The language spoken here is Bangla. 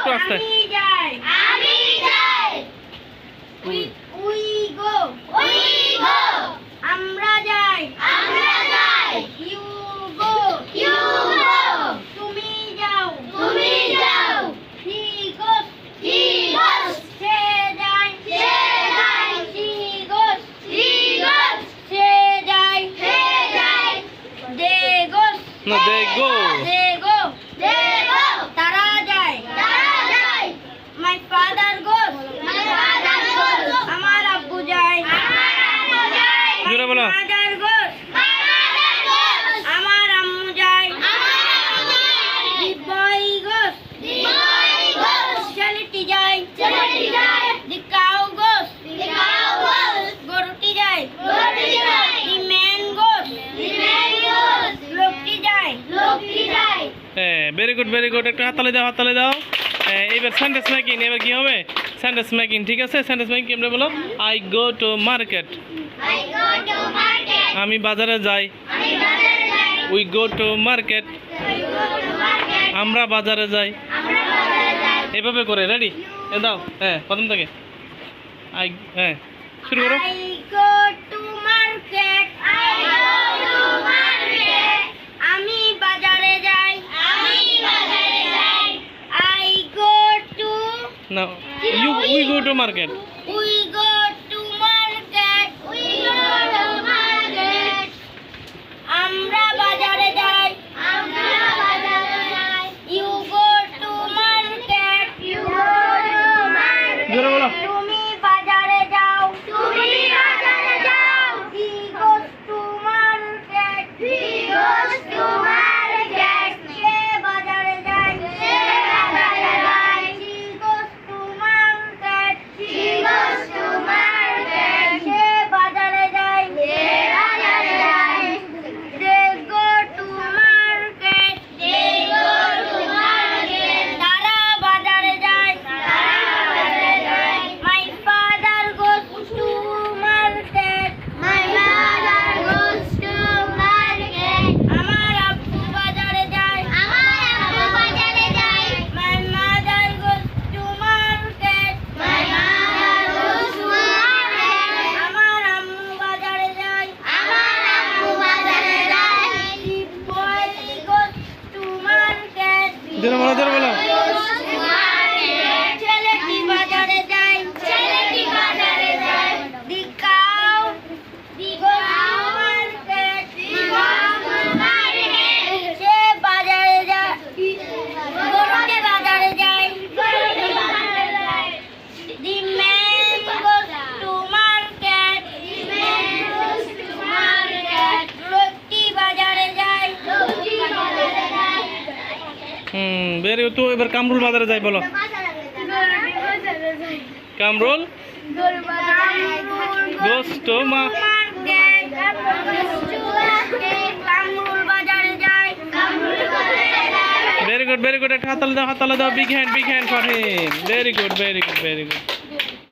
একটু আস্তে। আমরা যাই। You go. তুমি যাও। হি গোস। সে যায়। She goes. সে যায়। দে গোস। না, দে গো। তারা যায়। মাই ফাদার গোস। আমার আব্বু যায়। জোরে বলো। মাদার গোস। আমার আম্মু যায়। দি বয় গোস। ছেলেটি যায়। দি কাউ গোস। গরুটি যায়। দি ম্যান গোস। লোকটি যায়। হ্যাঁ, ভেরি গুড। একটু হাততালি দাও। এবার সেন্টেন্স মেকিং। এবার কি হবে? সেন্টেন্স মেকিং, ঠিক আছে? সেন্টেন্স মেকিং কেমনে বলো? I go to market. আমি বাজারে যাই। We go to market. আমরা বাজারে যাই। এভাবে করে, রেডি? দাও। হ্যাঁ, প্রথম থেকে হ্যাঁ শুরু করো। I go to market. আমি বাজারে যাই। I go to. না, we go to market. We go to market. আমরা বাজারে যাই। You go to market. জোরে বলো। তুমি বাজারে যাও। He goes to market. সে বাজারে যায়। She goes to market. সে বাজারে যায়। They go to market. তারা বাজারে যায়। My father goes to market. আমার আব্বু বাজারে যায়। My mother goes to market. আমার আম্মু বাজারে যায়। The boy goes to market. জোরে বলো। ছেলেটি বাজারে যায়। The cow goes to market. সে বাজারে যায়। গরুটি বাজারে যায়। The man goes to market. লোকটি বাজারে যায়। Very good. তো এবার কামরুল বাজারে যাই বলো। Kamrul goes to market. Kamrul বাজারে যায়। Very good. একটা হাততালি দাও। Big hand for him. Very good.